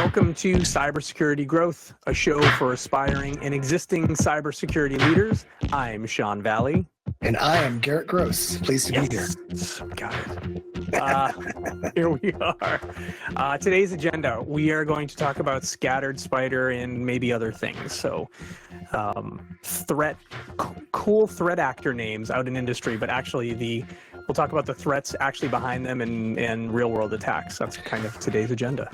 Welcome to Cybersecurity Growth, a show for aspiring and existing cybersecurity leaders. I'm Sean Valley. And I am Garrett Gross. Pleased to be here. Got it. Here we are. Today's agenda, we are going to talk about scattered spider and maybe other things. So cool threat actor names out in industry, but actually we'll talk about the threats actually behind them and real world attacks. That's kind of today's agenda.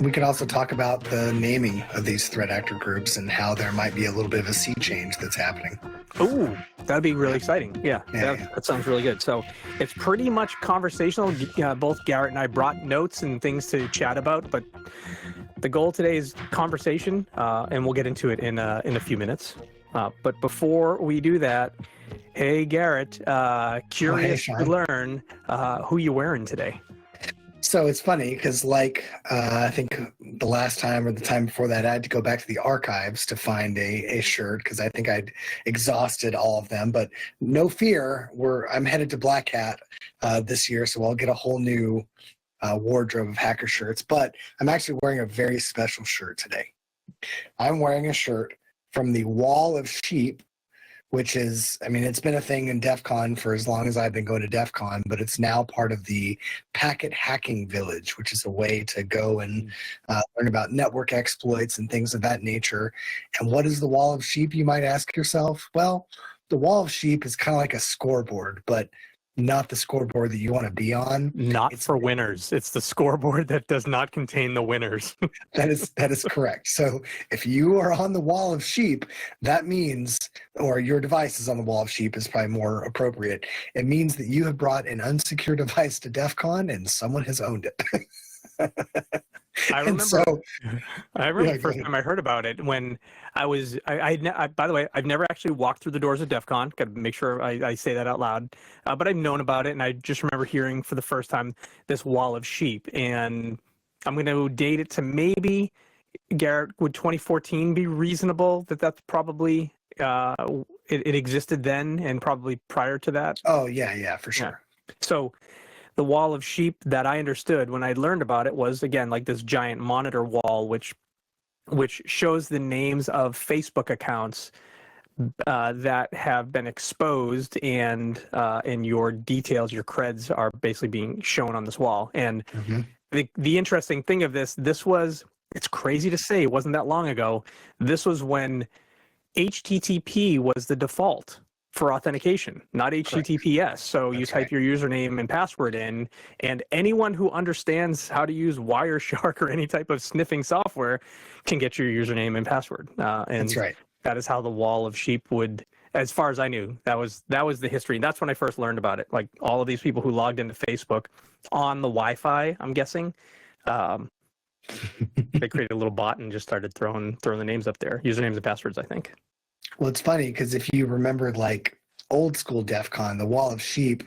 We could also talk about the naming of these threat actor groups and how there might be a little bit of a sea change that's happening. Oh, that'd be really exciting. Yeah, that sounds really good. So it's pretty much conversational. Both Garrett and I brought notes and things to chat about, but the goal today is conversation, and we'll get into it in a few minutes. But before we do that, hey, Garrett, curious to learn who you wearing today. So it's funny because I think the last time or the time before that, I had to go back to the archives to find a shirt because I think I'd exhausted all of them. But no fear, I'm headed to Black Hat this year, so I'll get a whole new wardrobe of hacker shirts. But I'm actually wearing a very special shirt today. I'm wearing a shirt from the Wall of Sheep, which is, it's been a thing in DEF CON for as long as I've been going to DEF CON, but it's now part of the Packet Hacking Village, which is a way to go and learn about network exploits and things of that nature. And what is the Wall of Sheep, you might ask yourself? Well, the Wall of Sheep is kind of like a scoreboard, but not the scoreboard that you want to be on. It's for winners. It's the scoreboard that does not contain the winners. That is correct. So if you are on the Wall of Sheep, that means, or your device is on the Wall of Sheep is probably more appropriate. It means that you have brought an unsecure device to DEF CON and someone has owned it. I remember the first time I heard about it when I was, by the way, I've never actually walked through the doors of DEF CON. Got to make sure I say that out loud. But I've known about it, and I just remember hearing for the first time this Wall of Sheep. And I'm going to date it to maybe, Garrett, would 2014 be reasonable that's probably, it existed then and probably prior to that? Oh, yeah, for sure. Yeah. So the Wall of Sheep that I understood when I learned about it was, again, like this giant monitor wall, which shows the names of Facebook accounts that have been exposed, and your details, your creds, are basically being shown on this wall. And the interesting thing of this was, it's crazy to say, it wasn't that long ago. This was when HTTP was the default for authentication, not HTTPS. Correct. So you type your username and password in, and anyone who understands how to use Wireshark or any type of sniffing software can get your username and password. And that's right. That is how the Wall of Sheep would, as far as I knew, that was the history. And that's when I first learned about it. Like all of these people who logged into Facebook on the Wi-Fi, I'm guessing, they created a little bot and just started throwing the names up there, usernames and passwords, I think. Well, it's funny because if you remember old school DEF CON, the Wall of Sheep,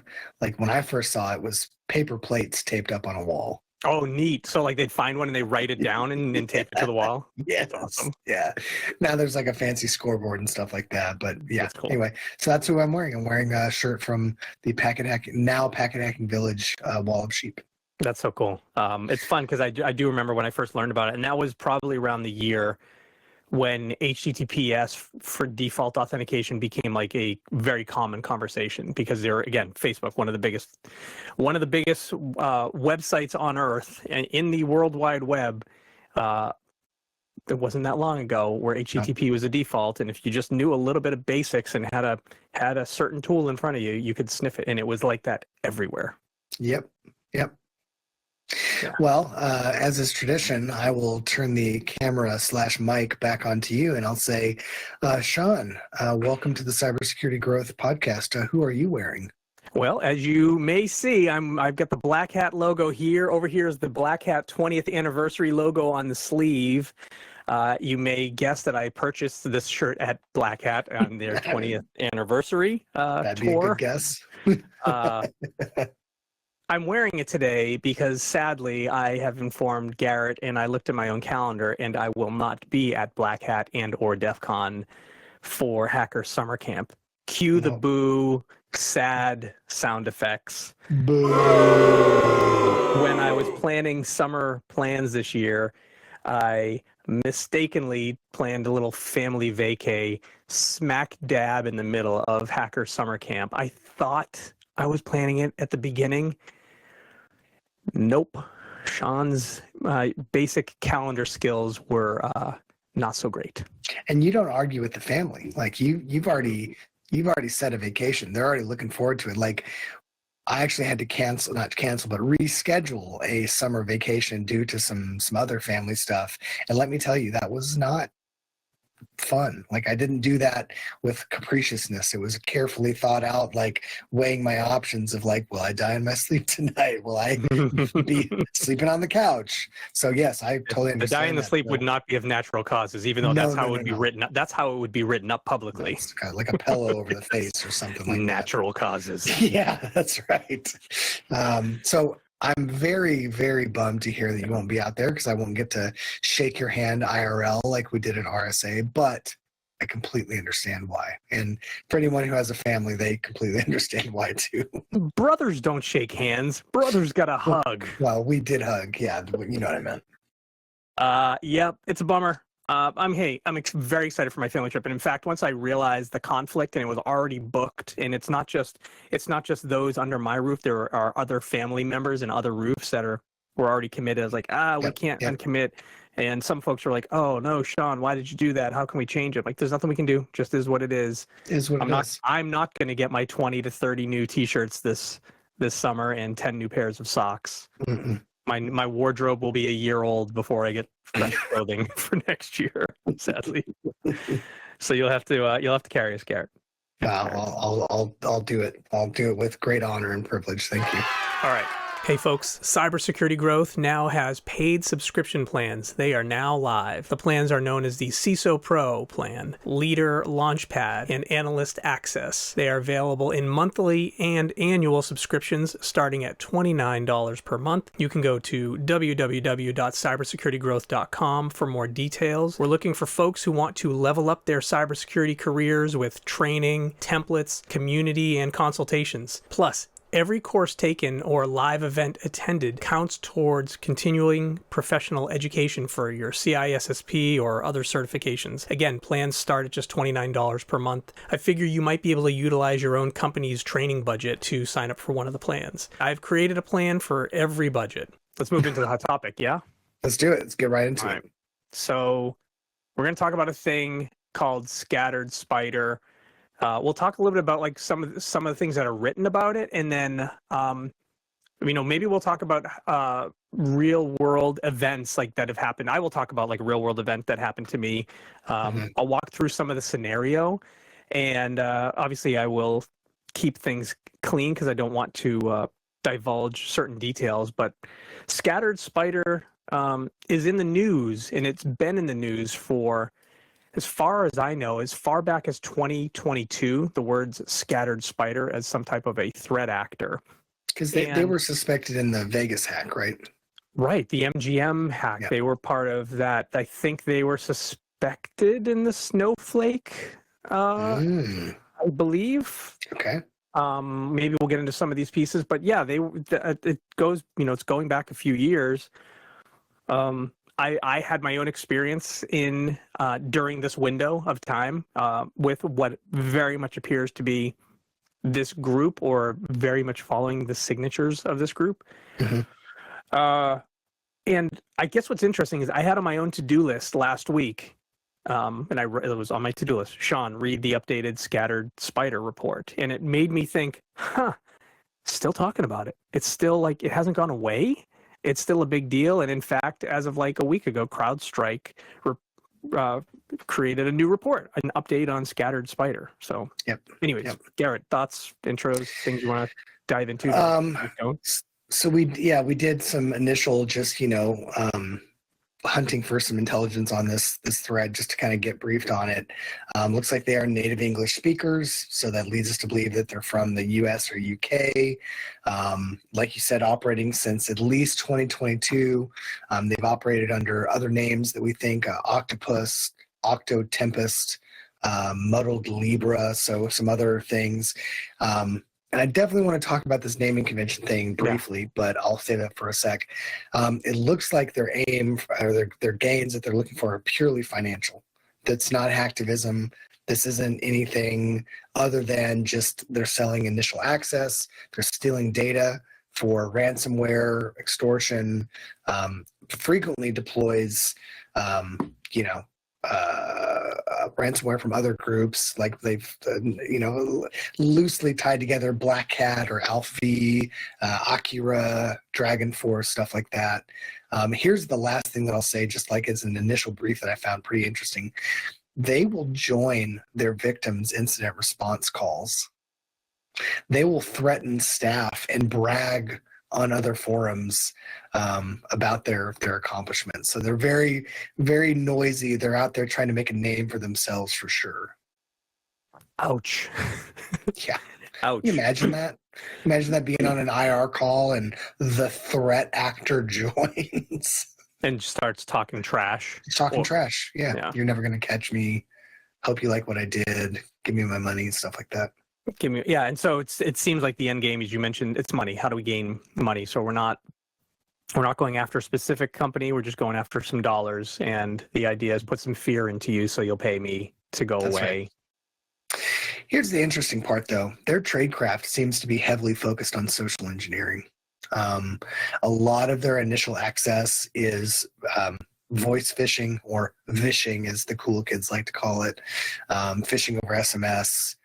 when I first saw it, was paper plates taped up on a wall. Oh, neat. So they'd find one and they write it down and tape it to the wall? Yeah. That's awesome. Yeah. Now there's a fancy scoreboard and stuff like that. But yeah, cool. Anyway, so that's who I'm wearing. I'm wearing a shirt from the Packet Hacking Village Wall of Sheep. That's so cool. It's fun because I do remember when I first learned about it, and that was probably around the year when HTTPS for default authentication became a very common conversation, because they're, again, Facebook, one of the biggest websites on earth and in the World Wide Web. It wasn't that long ago where HTTP was a default, and if you just knew a little bit of basics and had a certain tool in front of you, you could sniff it, and it was like that everywhere. Yep. Yeah. Well, as is tradition, I will turn the camera/mic back onto you, and I'll say, Sean, welcome to the Cybersecurity Growth podcast. Who are you wearing? Well, as you may see, I've got the Black Hat logo here. Over here is the Black Hat 20th anniversary logo on the sleeve. You may guess that I purchased this shirt at Black Hat on their 20th anniversary That'd tour. Be a good guess. I'm wearing it today because, sadly, I have informed Garrett, and I looked at my own calendar, and I will not be at Black Hat and or DEF CON for Hacker Summer Camp. Cue the boo, sad sound effects. Boo. When I was planning summer plans this year, I mistakenly planned a little family vacay smack dab in the middle of Hacker Summer Camp. I thought I was planning it at the beginning. Nope. Sean's basic calendar skills were not so great. And you don't argue with the family. Like you've already set a vacation. They're already looking forward to it. Like I actually had to not cancel, but reschedule a summer vacation due to some other family stuff. And let me tell you, that was not fun. Like I didn't do that with capriciousness. It was carefully thought out, like weighing my options of like, will I die in my sleep tonight? Will I be sleeping on the couch? So yes, I totally understand. The die in the sleep would not be of natural causes, even though that's how it would be written up. That's how it would be written up publicly. Like a pillow over the face or something like natural causes. Yeah, that's right. So I'm very, very bummed to hear that you won't be out there because I won't get to shake your hand IRL like we did at RSA, but I completely understand why. And for anyone who has a family, they completely understand why too. Brothers don't shake hands. Brothers got to hug. Well, we did hug. Yeah, you know what I meant. Yep, it's a bummer. I'm very excited for my family trip, and in fact, once I realized the conflict and it was already booked, and it's not just those under my roof. There are other family members and other roofs that were already committed. I was like, we can't uncommit. And some folks are like, oh no, Sean, why did you do that? How can we change it? Like, there's nothing we can do. Just is what it is. I'm not going to get my 20 to 30 new T-shirts this summer and 10 new pairs of socks. Mm-mm. My wardrobe will be a year old before I get fresh clothing for next year, sadly. So you'll have to carry us, Garrett. I'll do it. I'll do it with great honor and privilege. Thank you. All right. Hey folks, Cybersecurity Growth now has paid subscription plans. They are now live. The plans are known as the CISO Pro plan, Leader Launchpad, and Analyst Access. They are available in monthly and annual subscriptions starting at $29 per month. You can go to www.cybersecuritygrowth.com for more details. We're looking for folks who want to level up their cybersecurity careers with training, templates, community, and consultations. Plus, every course taken or live event attended counts towards continuing professional education for your CISSP or other certifications. Again, plans start at just $29 per month. I figure you might be able to utilize your own company's training budget to sign up for one of the plans. I've created a plan for every budget. Let's move into the hot topic, yeah? Let's do it. Let's get right into it. So we're going to talk about a thing called Scattered Spider. We'll talk a little bit about like some of the things that are written about it, and then maybe we'll talk about real world events like that have happened. I will talk about like a real world event that happened to me. I'll walk through some of the scenario, and obviously I will keep things clean because I don't want to divulge certain details. But Scattered Spider is in the news, and it's been in the news for, as far as I know, as far back as 2022, the words Scattered Spider as some type of a threat actor. Because they were suspected in the Vegas hack, right? Right, the MGM hack. Yeah. They were part of that. I think they were suspected in the Snowflake, I believe. Okay. Maybe we'll get into some of these pieces. But yeah, it goes, it's going back a few years. I had my own experience during this window of time with what very much appears to be this group, or very much following the signatures of this group. Mm-hmm. And I guess what's interesting is I had on my own to-do list last week, and it was on my to-do list, Sean, read the updated Scattered Spider report. And it made me think, still talking about it. It's still like, it hasn't gone away. It's still a big deal. And in fact, as of like a week ago, CrowdStrike created a new report, an update on Scattered Spider. So anyways, Garrett, thoughts, intros, things you want to dive into? So we did some initial hunting for some intelligence on this thread just to kind of get briefed on it. Looks like they are native English speakers, so that leads us to believe that they're from the US or UK. Like you said, operating since at least 2022. They've operated under other names that we think, Octopus, Octotempest, Muddled Libra, so some other things. and I definitely want to talk about this naming convention thing briefly, but I'll save that for a sec. It looks like their aim or their gains that they're looking for are purely financial. That's not hacktivism. This isn't anything other than just they're selling initial access. They're stealing data for ransomware, extortion, frequently deploys, ransomware from other groups, like they've, loosely tied together Black Cat or Alpha, Akira, Dragon Force, stuff like that. Here's the last thing that I'll say, just like as an initial brief that I found pretty interesting. They will join their victims' incident response calls. They will threaten staff and brag on other forums about their accomplishments. So they're very, very noisy. They're out there trying to make a name for themselves for sure. Ouch. Yeah. Ouch. Can you imagine that? Imagine that being on an IR call and the threat actor joins. And starts talking trash. He's talking trash. Yeah. You're never going to catch me. Hope you like what I did. Give me my money and stuff like that. And so it seems like the end game, as you mentioned, it's money. How do we gain money? So we're not going after a specific company. We're just going after some dollars, and the idea is put some fear into you so you'll pay me to go away. Right. Here's the interesting part, though. Their tradecraft seems to be heavily focused on social engineering. A lot of their initial access is voice phishing, or vishing as the cool kids like to call it, phishing over SMS,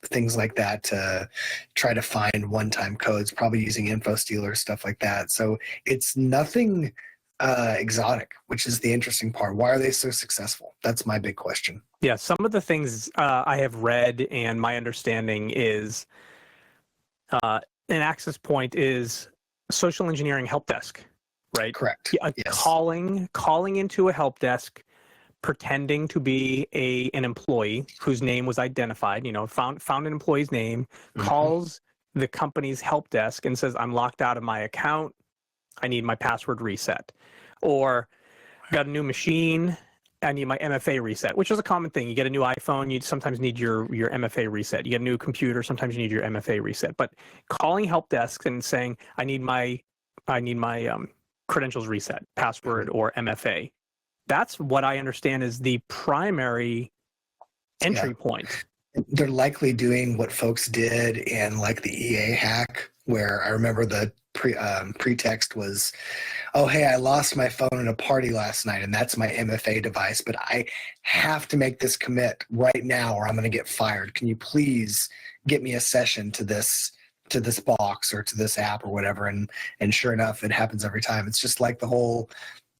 things like that to try to find one-time codes, probably using info stealers, stuff like that. So it's nothing exotic, which is the interesting part. Why are they so successful? That's my big question. Yeah, some of the things I have read, and my understanding is an access point is social engineering help desk, right? Correct. Yes. Calling into a help desk, pretending to be an employee whose name was identified, found an employee's name, calls the company's help desk and says, I'm locked out of my account. I need my password reset. Or got a new machine. I need my MFA reset, which is a common thing. You get a new iPhone, you sometimes need your MFA reset. You get a new computer, sometimes you need your MFA reset. But calling help desks and saying, I need my credentials reset, password or MFA. That's what I understand is the primary entry point. They're likely doing what folks did in like the EA hack, where I remember the pretext was, oh, hey, I lost my phone at a party last night, and that's my MFA device, but I have to make this commit right now or I'm going to get fired. Can you please get me a session to this box or to this app or whatever? And sure enough, it happens every time. It's just like the whole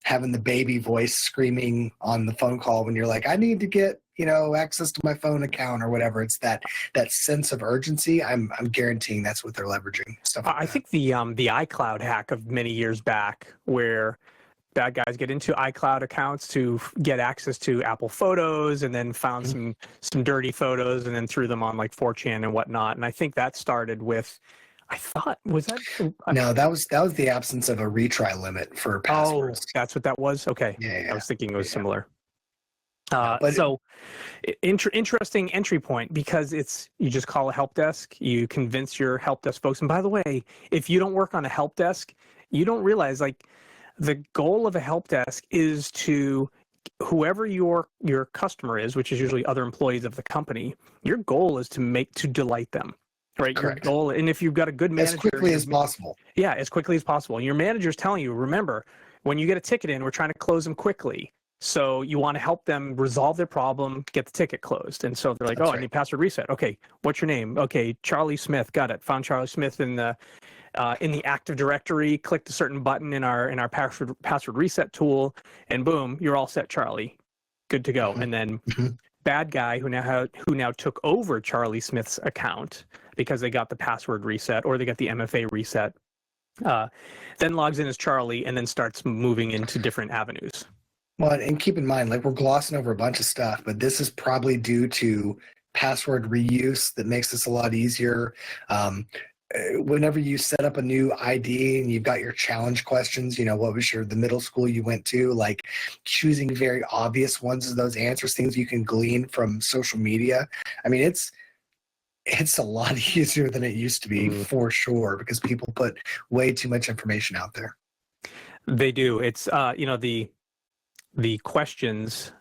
having the baby voice screaming on the phone call when you're like, I need to get, access to my phone account or whatever. It's that sense of urgency. I'm guaranteeing that's what they're leveraging. Stuff like I think the iCloud hack of many years back, where bad guys get into iCloud accounts to get access to Apple Photos, and then found some dirty photos and then threw them on like 4chan and whatnot. And I think that started with, No, that was the absence of a retry limit for passwords. Oh, that's what that was? Okay. Yeah. I was thinking it was similar. Interesting entry point, because you just call a help desk, you convince your help desk folks. And by the way, if you don't work on a help desk, you don't realize like the goal of a help desk is to whoever your customer is, which is usually other employees of the company, your goal is to delight them. Right. Correct. Your goal, and if you've got a good manager, as quickly as possible. Yeah, as quickly as possible. And your manager's telling you, remember, when you get a ticket in, we're trying to close them quickly. So you want to help them resolve their problem, get the ticket closed. And so they're like, I need password reset. Okay, what's your name? Okay, Charlie Smith. Got it. Found Charlie Smith in the Active Directory. Clicked a certain button in our password reset tool, and boom, you're all set, Charlie. Good to go. And then bad guy who now took over Charlie Smith's account because they got the password reset or they got the MFA reset, then logs in as Charlie and then starts moving into different avenues. Well, and keep in mind, like, we're glossing over a bunch of stuff, but this is probably due to password reuse that makes this a lot easier. Whenever you set up a new ID and you've got your challenge questions, what was the middle school you went to, like choosing very obvious ones of those answers, things you can glean from social media. I mean, it's it's a lot easier than it used to be, for sure, because people put way too much information out there. They do. It's the questions,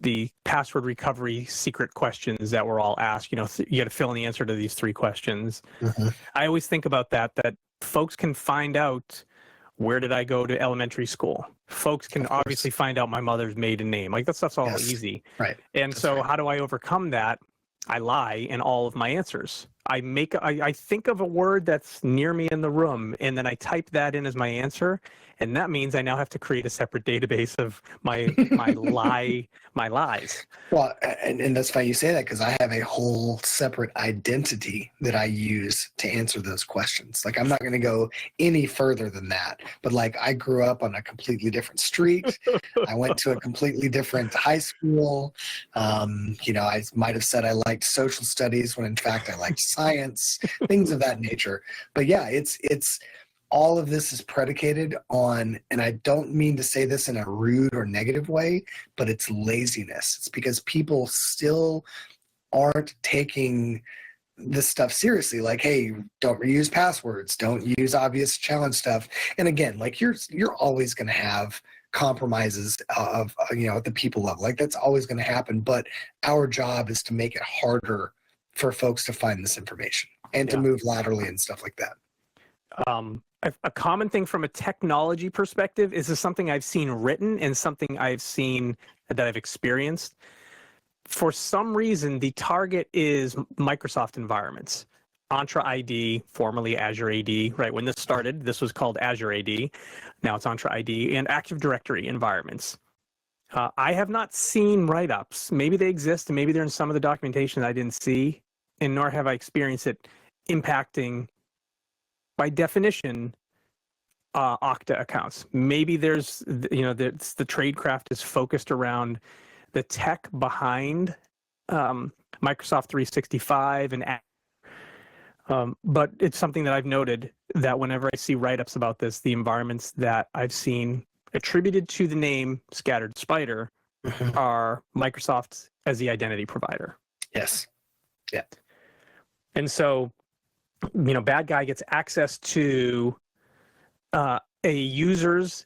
the password recovery secret questions that were all asked. You got to fill in the answer to these 3 questions. Mm-hmm. I always think about that folks can find out, where did I go to elementary school? Folks can obviously find out my mother's maiden name. Like, that stuff's all easy. Right. And how do I overcome that? I lie in all of my answers. I think of a word that's near me in the room, and then I type that in as my answer. And that means I now have to create a separate database of my lies. Well, and that's funny you say that, because I have a whole separate identity that I use to answer those questions. Like, I'm not going to go any further than that. But like, I grew up on a completely different street. I went to a completely different high school. I might have said I liked social studies when in fact I liked science, things of that nature. But yeah, it's all of this is predicated on, and I don't mean to say this in a rude or negative way, but it's laziness. It's because people still aren't taking this stuff seriously. Like, hey, don't reuse passwords, don't use obvious challenge stuff. And again, like, you're always going to have compromises of at the people level. Like, that's always going to happen. But our job is to make it harder for folks to find this information and to move laterally and stuff like that. A common thing from a technology perspective is this something I've seen written and something I've seen that I've experienced. For some reason, the target is Microsoft environments. Entra ID, formerly Azure AD, right? When this started, this was called Azure AD. Now it's Entra ID, and Active Directory environments. I have not seen write-ups. Maybe they exist, and maybe they're in some of the documentation that I didn't see, and nor have I experienced it impacting, by definition, Okta accounts. Maybe there's, the tradecraft is focused around the tech behind Microsoft 365 but it's something that I've noted that whenever I see write-ups about this, the environments that I've seen attributed to the name Scattered Spider are Microsoft as the identity provider. Yes. Yeah. And so, bad guy gets access to a user's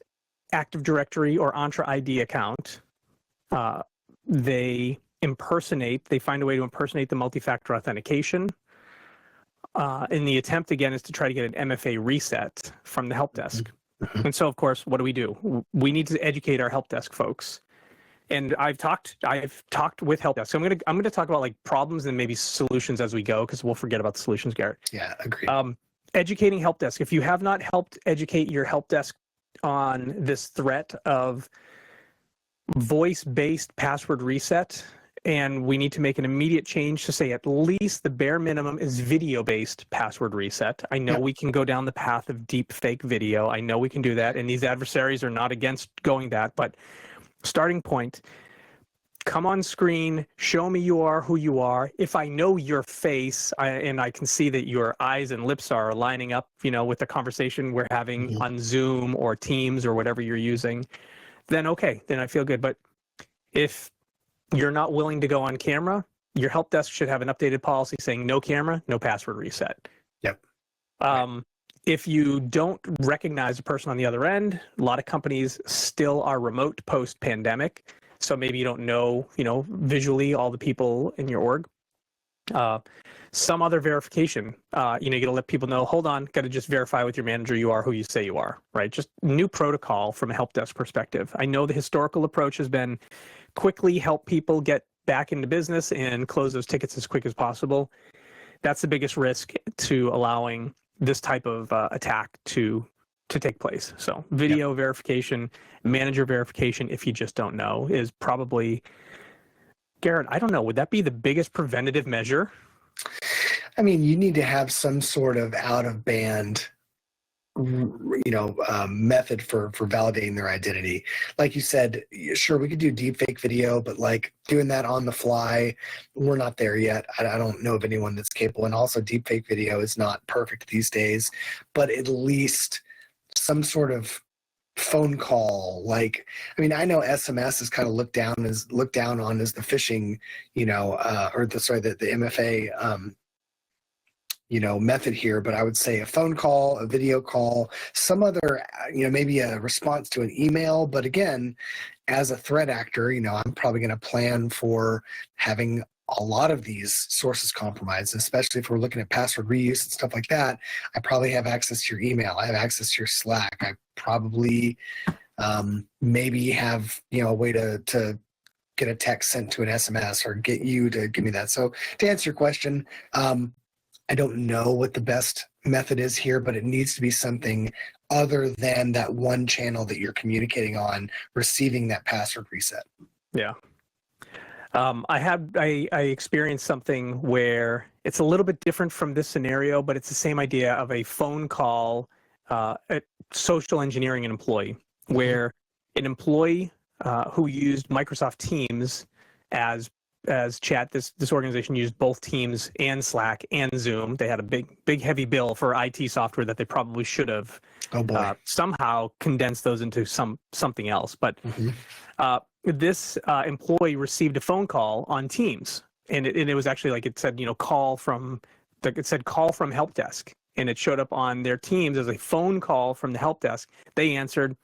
Active Directory or Entra ID account. They find a way to impersonate the multi-factor authentication. And the attempt, again, is to try to get an MFA reset from the help desk. And so, of course, what do? We need to educate our help desk folks. And I've talked with help desk. So I'm gonna talk about like problems and maybe solutions as we go, because we'll forget about the solutions, Garrett. Yeah, agree. Educating help desk. If you have not helped educate your help desk on this threat of voice-based password reset, and we need to make an immediate change to say at least the bare minimum is video-based password reset. I know we can go down the path of deep fake video. I know we can do that, and these adversaries are not against going that, but starting point, come on screen, show me you are who you are. If I know your face and I can see that your eyes and lips are lining up, with the conversation we're having on Zoom or Teams or whatever you're using, then okay, then I feel good. But if you're not willing to go on camera, your help desk should have an updated policy saying no camera, no password reset. Yep. If you don't recognize a person on the other end, a lot of companies still are remote post-pandemic. So maybe you don't know, visually all the people in your org. Some other verification, you got to let people know, hold on, got to just verify with your manager you are who you say you are, right? Just new protocol from a help desk perspective. I know the historical approach has been quickly help people get back into business and close those tickets as quick as possible. That's the biggest risk to allowing this type of attack to take place. So video verification, manager verification, if you just don't know, is probably, Garrett, I don't know, would that be the biggest preventative measure? I mean, you need to have some sort of out-of-band, method for validating their identity. Like you said, sure, we could do deepfake video, but like doing that on the fly, we're not there yet. I don't know of anyone that's capable. And also deepfake video is not perfect these days, but at least some sort of phone call. Like, I mean, I know SMS is kind of looked down on as the phishing, the MFA method here, but I would say a phone call, a video call, some other, maybe a response to an email. But again, as a threat actor, I'm probably going to plan for having a lot of these sources compromised, especially if we're looking at password reuse and stuff like that. I probably have access to your email. I have access to your Slack. I probably maybe have, a way to get a text sent to an SMS or get you to give me that. So to answer your question, I don't know what the best method is here, but it needs to be something other than that one channel that you're communicating on, receiving that password reset. Yeah. I experienced something where it's a little bit different from this scenario, but it's the same idea of a phone call, social engineering an employee, where an employee who used Microsoft Teams as chat. This organization used both Teams and Slack and Zoom. They had a big heavy bill for IT software that they probably should have somehow condensed those into something else. But this employee received a phone call on Teams, and it was actually like it said, call from help desk, and it showed up on their Teams as a phone call from the help desk. They answered.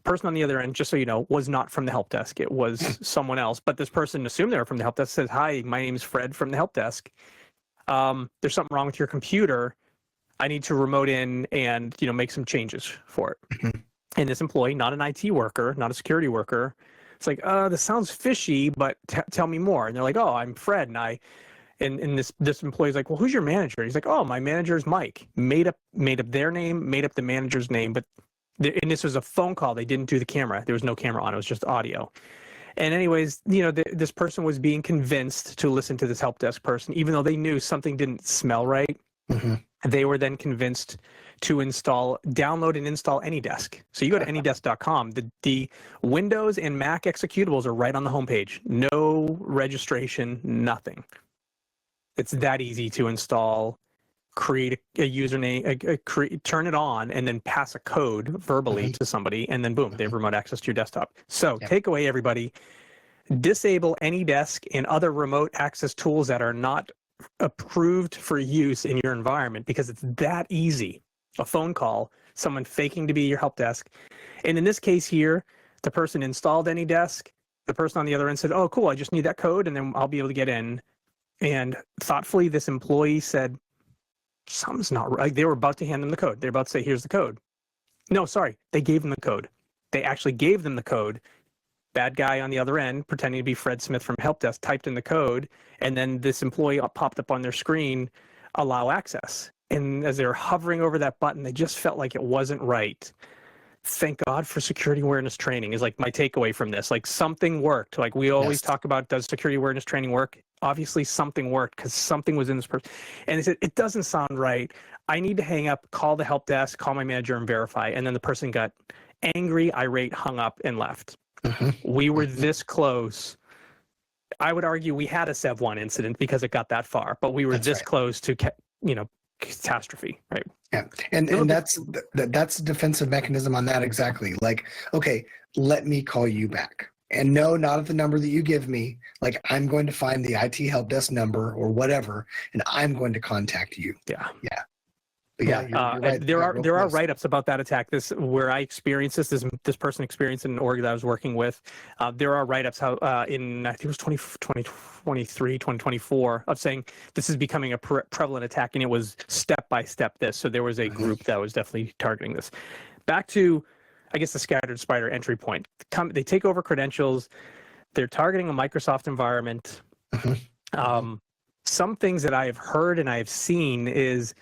Person on the other end, just so you know, was not from the help desk. It was someone else, but this person assumed they were from the help desk. Says, "Hi, my name is Fred from the help desk. There's something wrong with your computer. I need to remote in and make some changes for it." And this employee, not an IT worker, not a security worker, it's like, this sounds fishy, but tell me more. And they're like, "Oh, I'm Fred, and this employee's like, well, who's your manager?" He's like, "Oh, my manager is Mike." Made up their name, made up the manager's name, but. And this was a phone call. They didn't do the camera. There was no camera on. It was just audio. And anyways, this person was being convinced to listen to this help desk person, even though they knew something didn't smell right. They were then convinced to download and install AnyDesk. So you go to anydesk.com. The Windows and Mac executables are right on the homepage. No registration, nothing. It's that easy to install. Create a username, turn it on, and then pass a code verbally to somebody, and then boom, they have remote access to your desktop. So takeaway, everybody, disable AnyDesk and other remote access tools that are not approved for use in your environment, because it's that easy. A phone call, someone faking to be your help desk. And in this case here, the person installed AnyDesk. The person on the other end said, "Oh, cool, I just need that code, and then I'll be able to get in." And thoughtfully, this employee said, "Something's not right." They were about to hand them the code. They're about to say, "Here's the code." No, sorry. They gave them the code. They actually gave them the code. Bad guy on the other end, pretending to be Fred Smith from Help Desk, typed in the code, and then this employee popped up on their screen, allow access. And as they were hovering over that button, they just felt like it wasn't right. Thank God for security awareness training is like my takeaway from this. Like something worked. Like we always talk about, does security awareness training work? Obviously something worked because something was in this person. And they said, it doesn't sound right. I need to hang up, call the help desk, call my manager and verify. And then the person got angry, irate, hung up and left. We were this close. I would argue we had a SEV1 incident because it got that far, but we were close to, catastrophe, right? Yeah, and that's a defensive mechanism on that exactly. Like, okay, let me call you back. And no, not at the number that you give me. Like, I'm going to find the IT help desk number or whatever, and I'm going to contact you. Yeah. But you're right. There are write-ups about that attack. Where I experienced this person experienced in an org that I was working with. There are write-ups how in I think it was 2023, 2024 of saying this is becoming a prevalent attack, and it was step by step this. So there was a group that was definitely targeting this. Back to, I guess, the scattered spider entry point. They take over credentials. They're targeting a Microsoft environment. Some things that I have heard and I have seen is,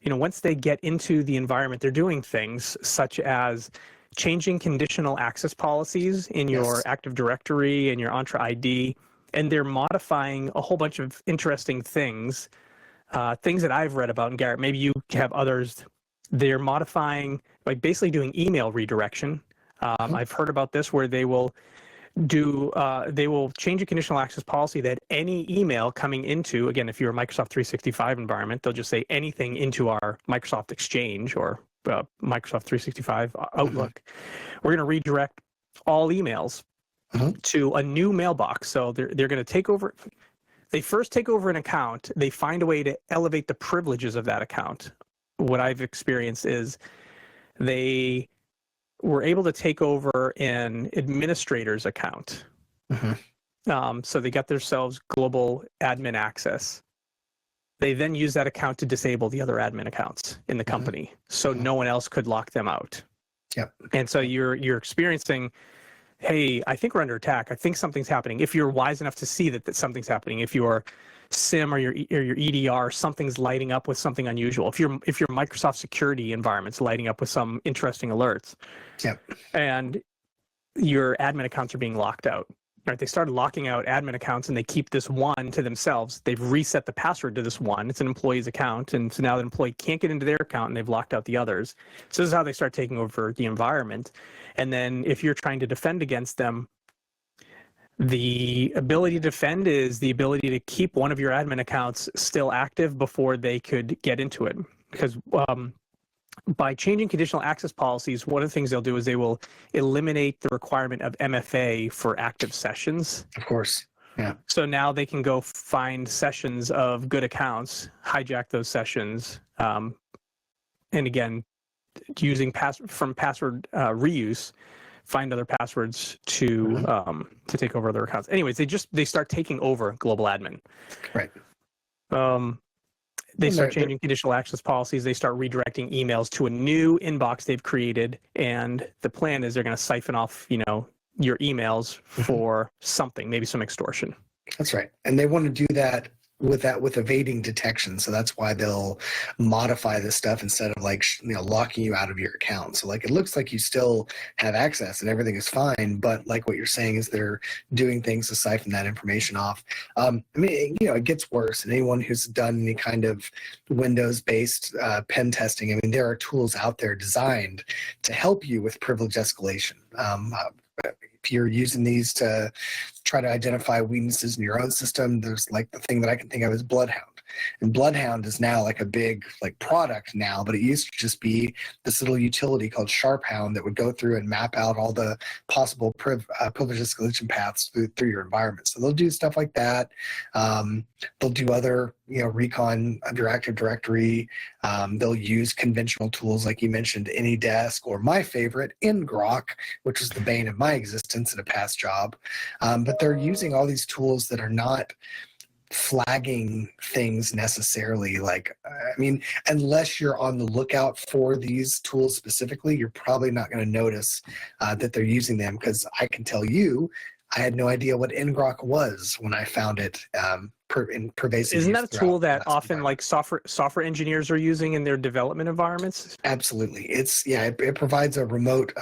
once they get into the environment, they're doing things such as changing conditional access policies in your Active Directory and your Entra ID, and they're modifying a whole bunch of interesting things, things that I've read about. And Garrett, maybe you have others. They're modifying, like basically doing email redirection. I've heard about this where they will change a conditional access policy that any email coming into, again, if you're a Microsoft 365 environment, they'll just say anything into our Microsoft Exchange or Microsoft 365 Outlook. We're going to redirect all emails to a new mailbox. So they're going to take over. they first take over an account. They find a way to elevate the privileges of that account. What I've experienced is they were able to take over an administrator's account. So they got themselves global admin access. They then use that account to disable the other admin accounts in the company, so no one else could lock them out. Yep. And so you're experiencing, hey, I think we're under attack. I think something's happening. If you're wise enough to see that something's happening, if your SIM or your EDR, something's lighting up with something unusual. If your Microsoft security environment's lighting up with some interesting alerts, and your admin accounts are being locked out. Right, they started locking out admin accounts and they keep this one to themselves. They've reset the password to this one. It's an employee's account. And so now the employee can't get into their account and they've locked out the others. So this is how they start taking over the environment. And then if you're trying to defend against them, the ability to defend is the ability to keep one of your admin accounts still active before they could get into it. Because by changing conditional access policies, one of the things they'll do is they will eliminate the requirement of MFA for active sessions. Of course. Yeah. So now they can go find sessions of good accounts, hijack those sessions, and again, using password reuse, find other passwords to take over other accounts. Anyways, they start taking over global admin. Right. They start changing conditional access policies. They start redirecting emails to a new inbox they've created, and the plan is they're going to siphon off, your emails for something, maybe some extortion. That's right, and they want to do that with evading detection. So that's why they'll modify this stuff instead of locking you out of your account. So it looks like you still have access and everything is fine, but like what you're saying is they're doing things to siphon that information off. It gets worse. And anyone who's done any kind of Windows-based pen testing, there are tools out there designed to help you with privilege escalation. If you're using these to try to identify weaknesses in your own system, there's the thing that I can think of is Bloodhound. And Bloodhound is now a big product now, but it used to just be this little utility called SharpHound that would go through and map out all the possible privilege escalation paths through your environment. So they'll do stuff like that. They'll do other recon of your Active Directory. They'll use conventional tools like you mentioned, AnyDesk, or my favorite, ngrok, which was the bane of my existence in a past job. But they're using all these tools that are not flagging things necessarily. Unless you're on the lookout for these tools specifically, you're probably not going to notice that they're using them, because I can tell you, I had no idea what ngrok was when I found it in pervasive. Isn't that a tool that often software engineers are using in their development environments? Absolutely. It provides a remote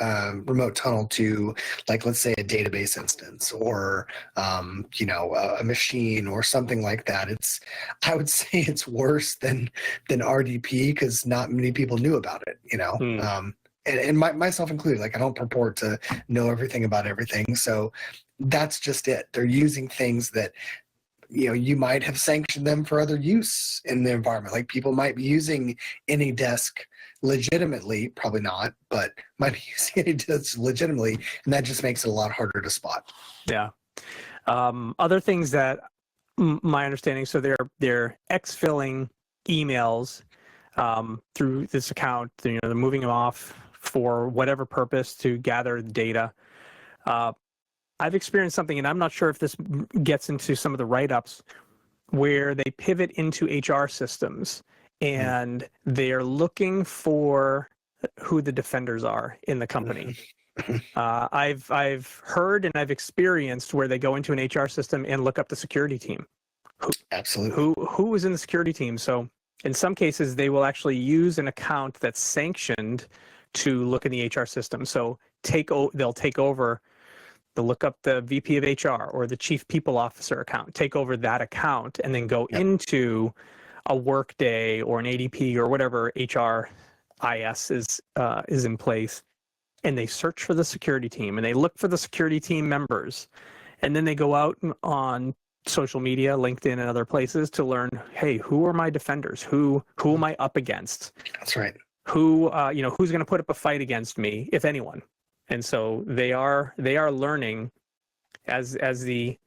tunnel to, let's say, a database instance or a machine or something like that. I would say it's worse than RDP, because not many people knew about it. And myself included. I don't purport to know everything about everything. So that's just it. They're using things that you might have sanctioned them for other use in the environment. People might be using AnyDesk legitimately, probably not, but might be using AnyDesk legitimately, and that just makes it a lot harder to spot. Yeah. Other things that my understanding, so they're exfilling emails through this account. They're moving them off for whatever purpose to gather data. I've experienced something, and I'm not sure if this gets into some of the write-ups, where they pivot into HR systems and they're looking for who the defenders are in the company. I've heard and I've experienced where they go into an HR system and look up the security team. Absolutely. Who is in the security team? So in some cases, they will actually use an account that's sanctioned to look in the HR system. So they'll take over. They'll look up the VP of HR or the Chief People Officer account, take over that account, and then go into a Workday or an ADP or whatever HRIS is in place, and they search for the security team and they look for the security team members, and then they go out on social media, LinkedIn, and other places to learn, hey, who are my defenders? Who am I up against? That's right. Who's going to put up a fight against me, if anyone? And so they are learning as the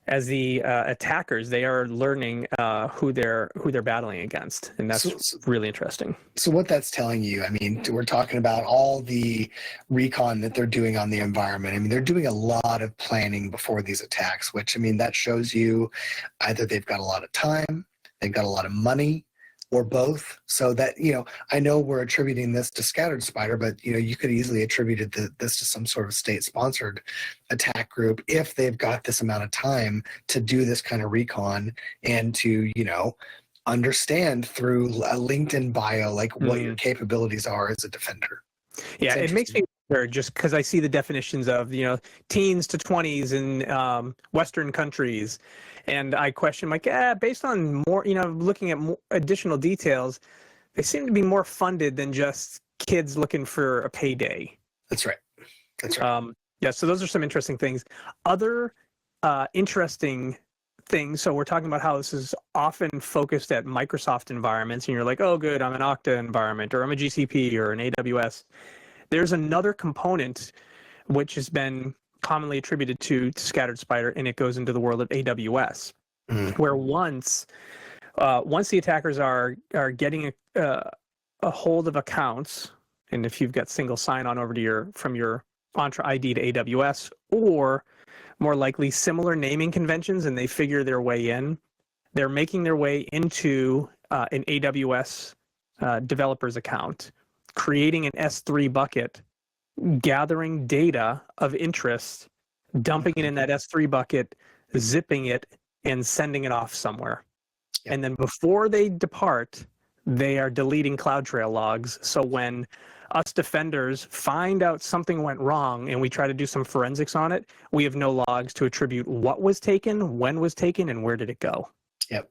as the attackers, they are learning who they're battling against, and that's really interesting. So what that's telling you, I mean, we're talking about all the recon that they're doing on the environment. I mean, they're doing a lot of planning before these attacks, which, I mean, that shows you either they've got a lot of time, they've got a lot of money, or both. So that, I know we're attributing this to Scattered Spider, but, you could easily attribute this to some sort of state-sponsored attack group if they've got this amount of time to do this kind of recon and to, understand through a LinkedIn bio, like what your capabilities are as a defender. Yeah, it makes me wonder just because I see the definitions of, teens to 20s in Western countries. And I question, like, based on more, looking at more additional details, they seem to be more funded than just kids looking for a payday. That's right. That's right. Yeah, so those are some interesting things. Other interesting things. So we're talking about how this is often focused at Microsoft environments, and you're like, oh, good, I'm an Okta environment, or I'm a GCP or an AWS. There's another component which has been commonly attributed to Scattered Spider, and it goes into the world of AWS, where once the attackers are getting a hold of accounts, and if you've got single sign-on over from your Entra ID to AWS, or more likely similar naming conventions, and they figure their way in, they're making their way into an AWS developer's account, creating an S3 bucket, gathering data of interest, dumping it in that S3 bucket, zipping it, and sending it off somewhere. Yep. And then before they depart, they are deleting CloudTrail logs. So when us defenders find out something went wrong and we try to do some forensics on it, we have no logs to attribute what was taken, when was taken, and where did it go. Yep.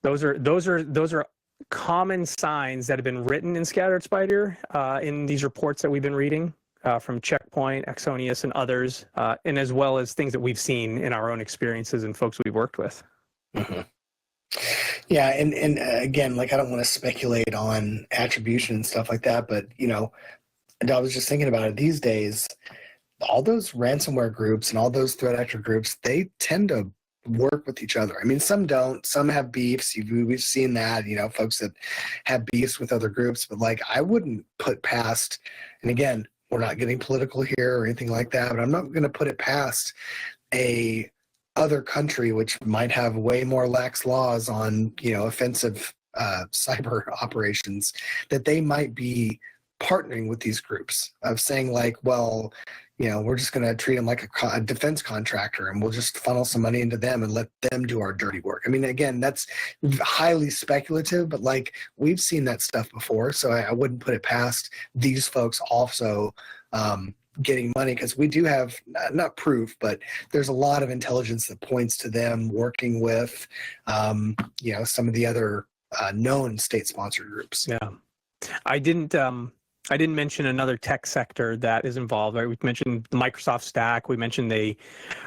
Those are common signs that have been written in Scattered Spider in these reports that we've been reading from Checkpoint, Axonius, and others, and as well as things that we've seen in our own experiences and folks we've worked with. Mm-hmm. Yeah, and again, like, I don't want to speculate on attribution and stuff like that, but, I was just thinking about it these days, all those ransomware groups and all those threat actor groups, they tend to work with each other. I mean, some don't, some have beefs. We've seen that, folks that have beefs with other groups, but, like, I wouldn't put past, and again, we're not getting political here or anything like that, but I'm not going to put it past a other country which might have way more lax laws on, offensive cyber operations, that they might be partnering with these groups of saying, like, well, we're just going to treat them like a defense contractor, and we'll just funnel some money into them and let them do our dirty work. I mean, again, that's highly speculative, but, like, we've seen that stuff before, so I wouldn't put it past these folks also getting money, because we do have not proof, but there's a lot of intelligence that points to them working with some of the other known state-sponsored groups. Yeah, I didn't mention another tech sector that is involved. Right? We mentioned the Microsoft stack. We mentioned they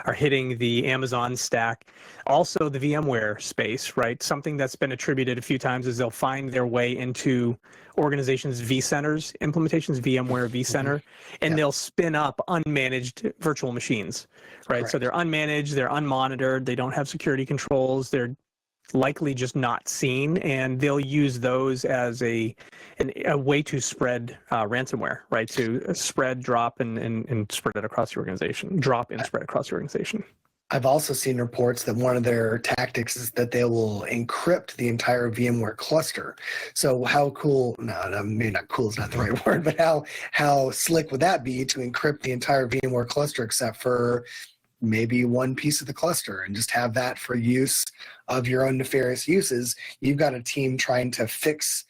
are hitting the Amazon stack. Also the VMware space, right? Something that's been attributed a few times is they'll find their way into organizations' vCenters implementations, VMware vCenter, and they'll spin up unmanaged virtual machines, right? Correct. So they're unmanaged, they're unmonitored, they don't have security controls, they're likely just not seen, and they'll use those as a way to spread ransomware, right? To spread, drop, and spread it across the organization. Drop and spread across the organization. I've also seen reports that one of their tactics is that they will encrypt the entire VMware cluster. So how cool, no, maybe not cool is not the right word, but how slick would that be to encrypt the entire VMware cluster except for maybe one piece of the cluster, and just have that for use of your own nefarious uses? You've got a team trying to fix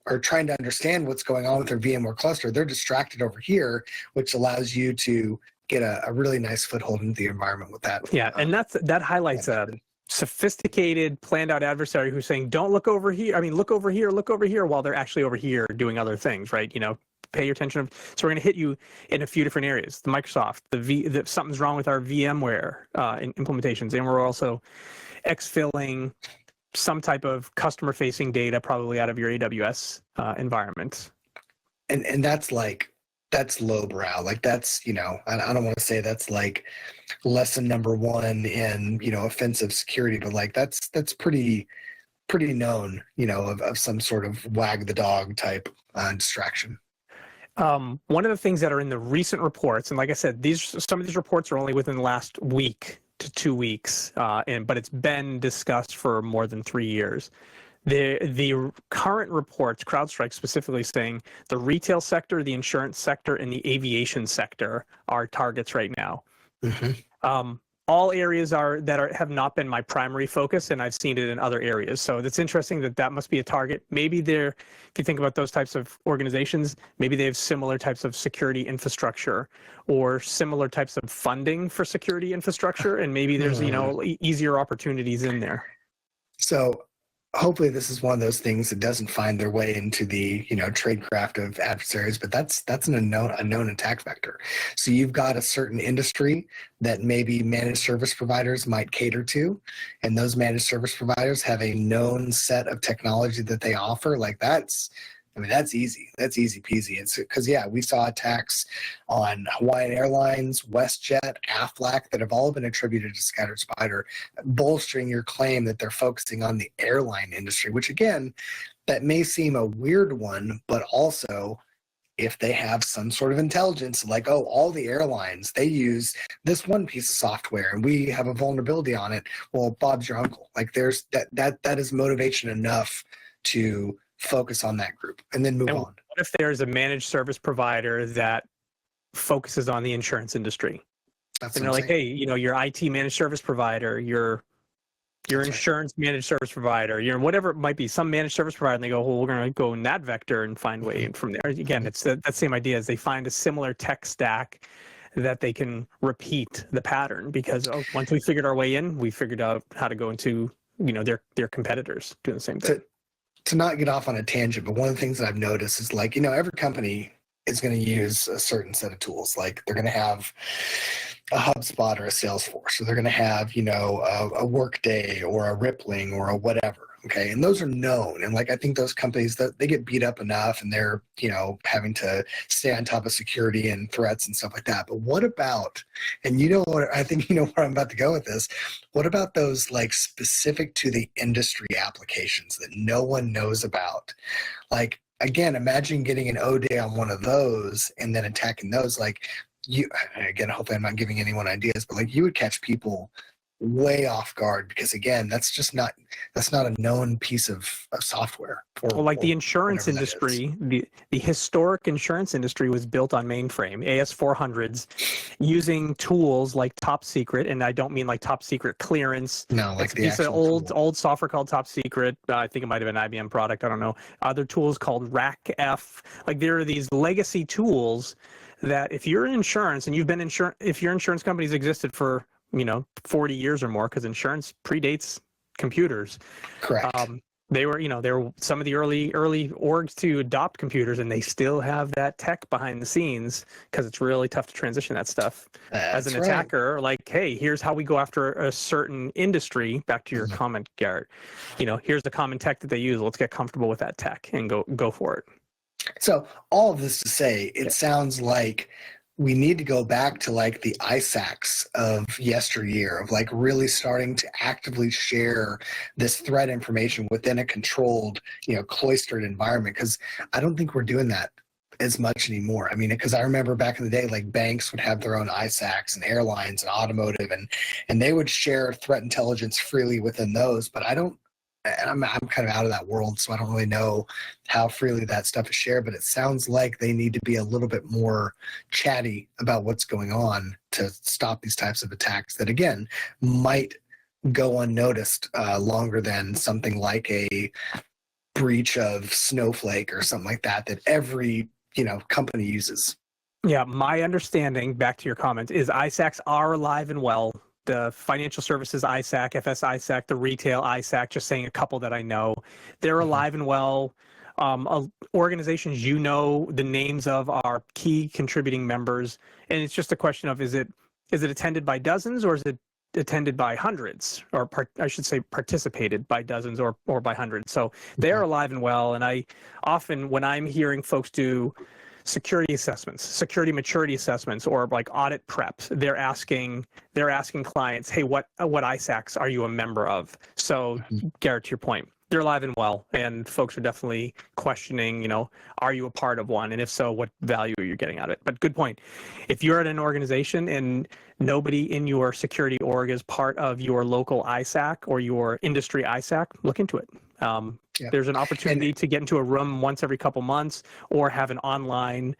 or trying to understand what's going on with their VMware cluster. They're distracted over here, which allows you to get a really nice foothold into the environment with that. Yeah, and that highlights a sophisticated, planned out adversary who's saying, don't look over here. I mean, look over here, while they're actually over here doing other things, right? Pay your attention. So we're going to hit you in a few different areas. The Microsoft, something's wrong with our VMware implementations, and we're also exfilling some type of customer-facing data, probably out of your AWS environment. And that's that's lowbrow. Like that's, I don't want to say that's like lesson number one in, offensive security, but like that's pretty known, of some sort of wag the dog type distraction. One of the things that are in the recent reports, and like I said, some of these reports are only within the last week to 2 weeks, but it's been discussed for more than 3 years. The current reports, CrowdStrike specifically saying the retail sector, the insurance sector, and the aviation sector are targets right now. Mm-hmm. All areas have not been my primary focus, and I've seen it in other areas. So it's interesting that must be a target. Maybe if you think about those types of organizations, maybe they have similar types of security infrastructure or similar types of funding for security infrastructure, and maybe there's easier opportunities in there. So hopefully this is one of those things that doesn't find their way into the tradecraft of adversaries, but that's an unknown attack vector. So you've got a certain industry that maybe managed service providers might cater to, and those managed service providers have a known set of technology that they offer. Like that's easy. That's easy peasy. It's because, we saw attacks on Hawaiian Airlines, WestJet, Aflac that have all been attributed to Scattered Spider, bolstering your claim that they're focusing on the airline industry, which again, that may seem a weird one, but also if they have some sort of intelligence, like, oh, all the airlines, they use this one piece of software and we have a vulnerability on it. Well, Bob's your uncle. Like there's that is motivation enough to focus on that group and then move on. What if there's a managed service provider that focuses on the insurance industry? And they're like, hey, your IT managed service provider, your insurance managed service provider, whatever it might be, some managed service provider, and they go, well, we're going to go in that vector and find way from there. Again, it's that same idea as they find a similar tech stack that they can repeat the pattern because once we figured our way in, we figured out how to go into their competitors doing the same thing. To not get off on a tangent, but one of the things that I've noticed is like, every company is going to use a certain set of tools. Like they're going to have a HubSpot or a Salesforce, or they're going to have, a Workday or a Rippling or a whatever. Okay. And those are known. And like, I think those companies that they get beat up enough and they're, having to stay on top of security and threats and stuff like that. But what about, and what, I think where I'm about to go with this, what about those like specific to the industry applications that no one knows about? Like, again, imagine getting an O-Day on one of those and then attacking those. Like again, hopefully I'm not giving anyone ideas, but like you would catch people way off guard because again, that's not a known piece of software. The insurance industry, the historic insurance industry was built on mainframe AS400s using tools like Top Secret, and I don't mean like Top Secret clearance. No, like it's a piece of old software called Top Secret. I think it might have been an IBM product. I don't know. Other tools called RACF. Like there are these legacy tools that if you're in insurance and you've been if your insurance company's existed for 40 years or more, because insurance predates computers. Correct. They were some of the early orgs to adopt computers, and they still have that tech behind the scenes because it's really tough to transition that stuff. As an attacker, like, hey, here's how we go after a certain industry. Back to your comment, Garrett. Here's the common tech that they use. Let's get comfortable with that tech and go for it. So all of this to say, it sounds like we need to go back to like the ISACs of yesteryear, of like really starting to actively share this threat information within a controlled, cloistered environment. Because I don't think we're doing that as much anymore. I mean, because I remember back in the day, like banks would have their own ISACs and airlines and automotive, and they would share threat intelligence freely within those. But I'm kind of out of that world, so I don't really know how freely that stuff is shared, but it sounds like they need to be a little bit more chatty about what's going on to stop these types of attacks that, again, might go unnoticed longer than something like a breach of Snowflake or something like that every, company uses. Yeah, my understanding, back to your comment, is ISACs are alive and well. The financial services ISAC, FS ISAC, the retail ISAC, just saying a couple that I know, they're alive and well. Organizations the names of are key contributing members, and it's just a question of is it attended by dozens or is it attended by hundreds, or I should say participated by dozens or by hundreds. So they're alive and well, and I often, when I'm hearing folks do security assessments, security maturity assessments, or like audit preps. They're asking clients, hey, what ISACs are you a member of? So Garrett, to your point, they're alive and well, and folks are definitely questioning, are you a part of one? And if so, what value are you getting out of it? But good point. If you're at an organization and nobody in your security org is part of your local ISAC or your industry ISAC, look into it. There's an opportunity to get into a room once every couple months, or have an online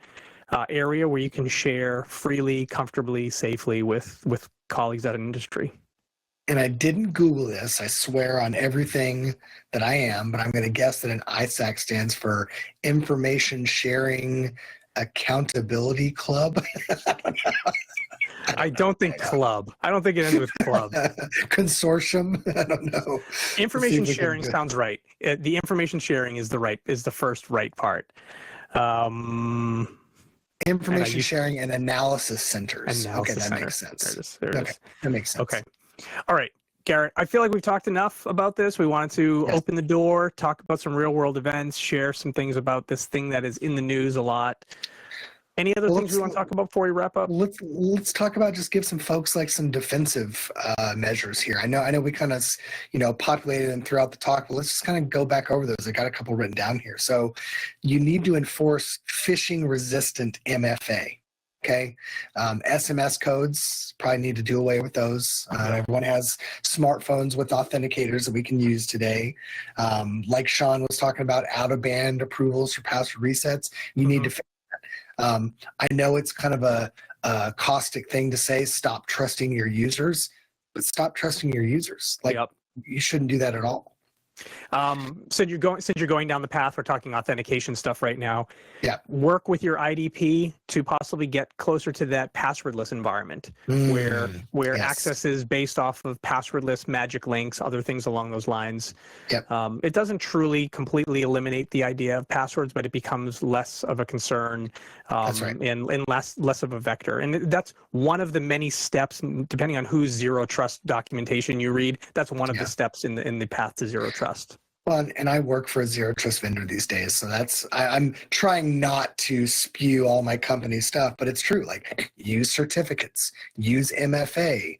area where you can share freely, comfortably, safely with colleagues at an industry. And I didn't Google this, I swear on everything that I am, but I'm going to guess that an ISAC stands for Information Sharing Accountability Club. I don't think club. I don't think it ends with club. Consortium. I don't know. Information sharing sounds right. The information sharing is the first right part. Information sharing and analysis centers. Okay, that makes sense. That makes sense. Okay. All right, Garrett, I feel like we've talked enough about this. We wanted to open the door, talk about some real world events, share some things about this thing that is in the news a lot. Any other things we want to talk about before we wrap up? Let's talk about, just give some folks like some defensive measures here. I know we kind of populated them throughout the talk, but let's just kind of go back over those. I got a couple written down here. So you need to enforce phishing resistant MFA. Okay. SMS codes, probably need to do away with those. Everyone has smartphones with authenticators that we can use today. Like Sean was talking about, out of band approvals for password resets. You need to fix that. I know it's kind of a caustic thing to say, stop trusting your users, but stop trusting your users. You shouldn't do that at all. Since you're going down the path, we're talking authentication stuff right now. Yeah. Work with your IDP to possibly get closer to that passwordless environment where access is based off of passwordless magic links, other things along those lines. Yep. It doesn't truly completely eliminate the idea of passwords, but it becomes less of a concern That's right. and less of a vector. And that's one of the many steps, depending on whose zero trust documentation you read, that's one of the steps in the path to zero trust. Well, and I work for a zero trust vendor these days, so I'm trying not to spew all my company stuff, but it's true. Like, use certificates, use MFA,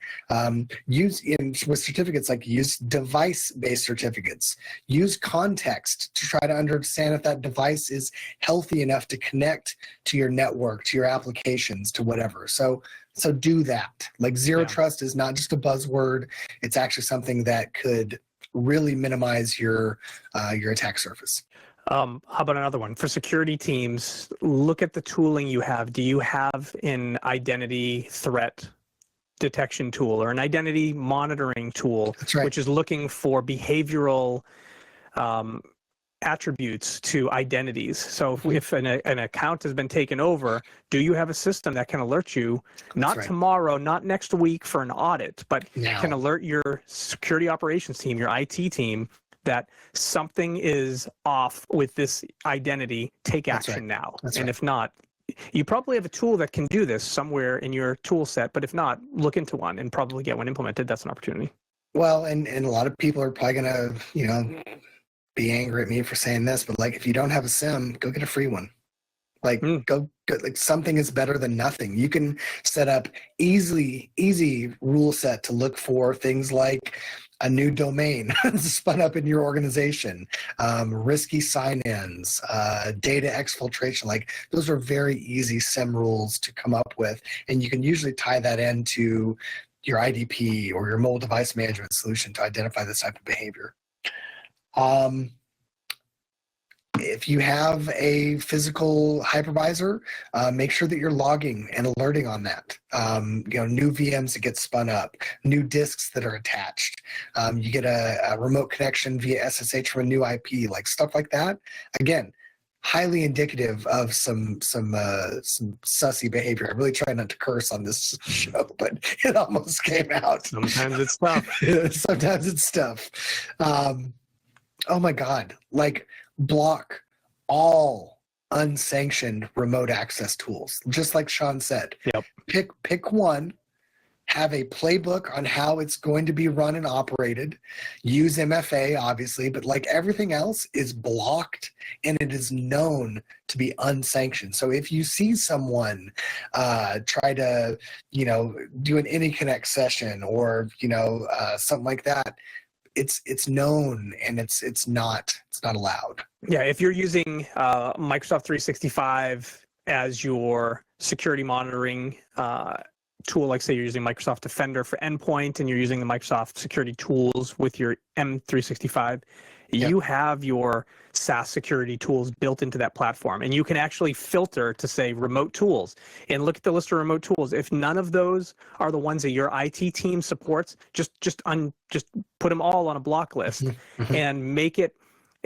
with certificates, like use device-based certificates, use context to try to understand if that device is healthy enough to connect to your network, to your applications, to whatever. So do that. Like, zero trust is not just a buzzword; it's actually something that could really minimize your attack surface. How about another one? For security teams, look at the tooling you have. Do you have an identity threat detection tool or an identity monitoring tool, which is looking for behavioral attributes to identities? So if an account has been taken over, do you have a system that can alert you, not tomorrow, not next week for an audit, but can alert your security operations team, your IT team, that something is off with this identity, take action now. And if not, you probably have a tool that can do this somewhere in your tool set, but if not, look into one and probably get one implemented. That's an opportunity. Well, and a lot of people are probably going to, be angry at me for saying this, but like, if you don't have a SIM, go get a free one. Like, go like, something is better than nothing. You can set up easy rule set to look for things like a new domain spun up in your organization, risky sign-ins, data exfiltration. Like, those are very easy SIM rules to come up with, and you can usually tie that into your IDP or your mobile device management solution to identify this type of behavior. If you have a physical hypervisor, make sure that you're logging and alerting on that. New VMs that get spun up, new disks that are attached. You get a remote connection via SSH from a new IP, like stuff like that. Again, highly indicative of some sussy behavior. I really try not to curse on this show, but it almost came out. Sometimes it's tough. Sometimes it's tough. Oh my God, like, block all unsanctioned remote access tools. Just like Sean said, pick one, have a playbook on how it's going to be run and operated, use MFA, obviously, but like everything else is blocked and it is known to be unsanctioned. So if you see someone try to, do an AnyConnect session or, something like that, it's known and it's not allowed. Yeah, if you're using Microsoft 365 as your security monitoring tool, like say you're using Microsoft Defender for endpoint and you're using the Microsoft security tools with your M365, you have your SaaS security tools built into that platform, and you can actually filter to say remote tools and look at the list of remote tools. If none of those are the ones that your IT team supports, just put them all on a block list and make it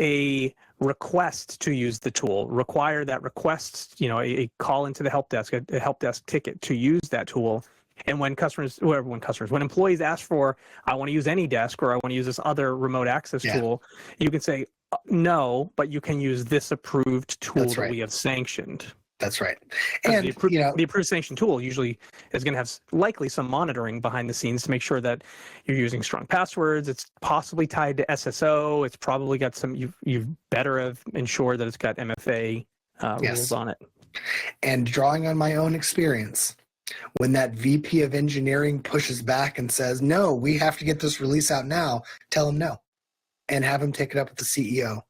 a request to use the tool. Require that request, a call into the help desk, a help desk ticket to use that tool. And when employees ask for, I want to use AnyDesk or I want to use this other remote access tool, you can say, no, but you can use this approved tool that we have sanctioned. That's right. And the approved sanction tool usually is going to have likely some monitoring behind the scenes to make sure that you're using strong passwords. It's possibly tied to SSO. It's probably got some, you've better have ensured that it's got MFA rules on it. And drawing on my own experience, when that VP of engineering pushes back and says, no, we have to get this release out now, tell him no and have him take it up with the CEO.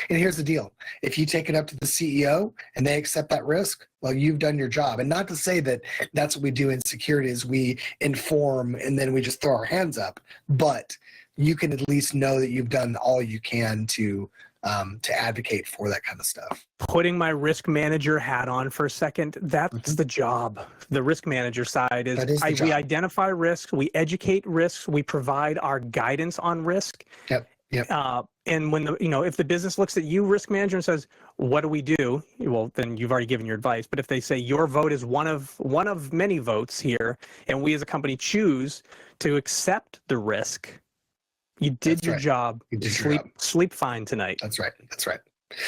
And here's the deal. If you take it up to the CEO and they accept that risk, well, you've done your job. And not to say that that's what we do in security is we inform and then we just throw our hands up, but you can at least know that you've done all you can to advocate for that kind of stuff. Putting my risk manager hat on for a second, that's the job. The risk manager side is we identify risks, we educate risks, we provide our guidance on risk. Yep. And when if the business looks at you, risk manager, and says, "What do we do?" Well, then you've already given your advice. But if they say your vote is one of many votes here, and we as a company choose to accept the risk, you did your job. You did sleep fine tonight. That's right.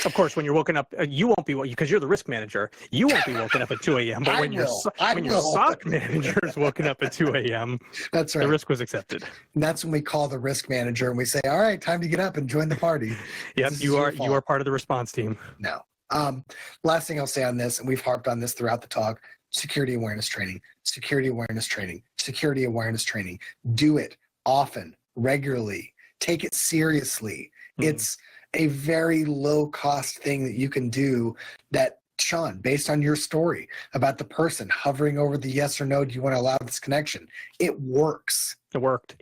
Of course, when you're woken up, you won't be, because you're the risk manager, you won't be woken up at 2 a.m. But when your SOC manager is woken up at 2 a.m., that's right. The risk was accepted. And that's when we call the risk manager and we say, all right, time to get up and join the party. Yep, you are part of the response team. No. Last thing I'll say on this, and we've harped on this throughout the talk, security awareness training. Do it often, regularly. Take it seriously. It's a very low cost thing that you can do that, Sean, based on your story about the person hovering over the yes or no, do you want to allow this connection? It works. It worked.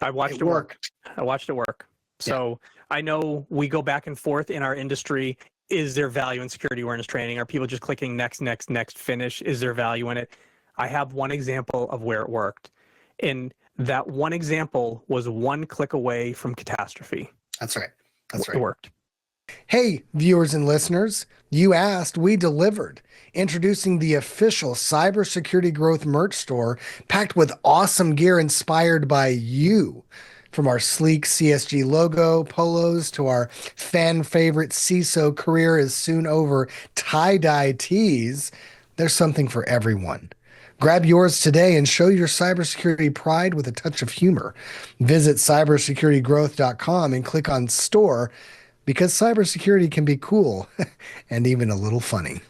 I watched it work. So I know we go back and forth in our industry. Is there value in security awareness training? Are people just clicking next, finish? Is there value in it? I have one example of where it worked. And that one example was one click away from catastrophe. That's right. It worked. Hey, viewers and listeners, you asked, we delivered. Introducing the official Cybersecurity Growth merch store, packed with awesome gear inspired by you. From our sleek CSG logo polos to our fan favorite CISO career is soon over tie-dye tees, there's something for everyone. Grab yours today and show your cybersecurity pride with a touch of humor. Visit cybersecuritygrowth.com and click on store, because cybersecurity can be cool and even a little funny.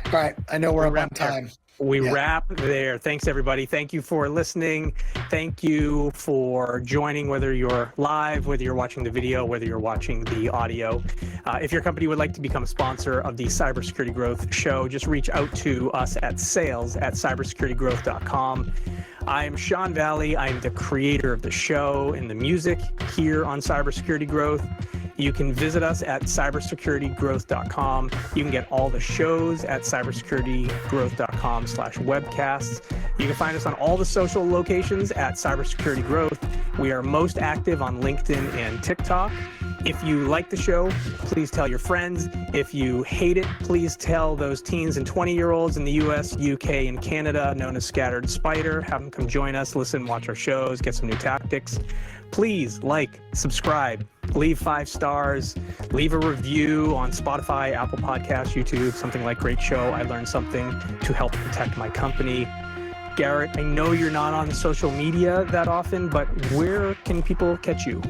All right, I know we're up on time. We wrap there. Thanks, everybody. Thank you for listening. Thank you for joining, whether you're live, whether you're watching the video, whether you're watching the audio. If your company would like to become a sponsor of the Cybersecurity Growth show, just reach out to us at sales@cybersecuritygrowth.com. I'm Sean Valley. I'm the creator of the show and the music here on Cybersecurity Growth. You can visit us at cybersecuritygrowth.com. You can get all the shows at cybersecuritygrowth.com/webcasts. You can find us on all the social locations at Cybersecurity Growth. We are most active on LinkedIn and TikTok. If you like the show, please tell your friends. If you hate it, please tell those teens and 20-year-olds in the US, UK, and Canada known as Scattered Spider. Have them come join us, listen, watch our shows, get some new tactics. Please like, subscribe, leave 5 stars, leave a review on Spotify, Apple Podcasts, YouTube, something like Great Show. I learned something to help protect my company. Garrett, I know you're not on social media that often, but where can people catch you?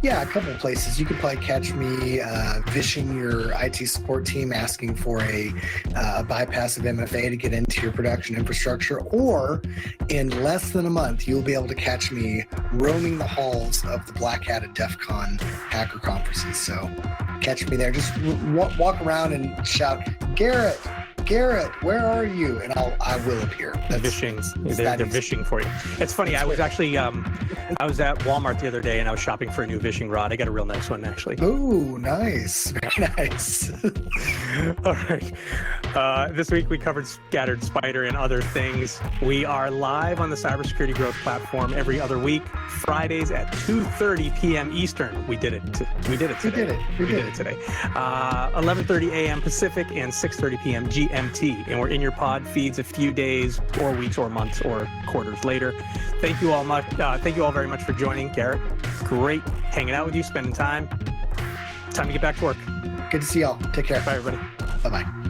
Yeah, a couple of places. You could probably catch me vishing your IT support team, asking for a bypass of MFA to get into your production infrastructure, or in less than a month, you'll be able to catch me roaming the halls of the Black Hat at DEF CON hacker conferences. So catch me there. Just walk around and shout, Garrett, where are you? And I will appear. Vishing. They're vishing for you. It's funny. I was actually I was at Walmart the other day and I was shopping for a new vishing rod. I got a real nice one actually. Oh, nice. Very nice. All right. This week we covered Scattered Spider and other things. We are live on the Cybersecurity Growth platform every other week, Fridays at 2:30 p.m. Eastern. We did it. We did it today. We did it today. 11:30 a.m. Pacific and 6:30 p.m. GMT. And we're in your pod feeds a few days or weeks or months or quarters later. Thank you all much. Thank you all very much for joining, Garrett. Great hanging out with you, spending time. Time to get back to work. Good to see y'all. Take care. Bye, everybody. Bye-bye.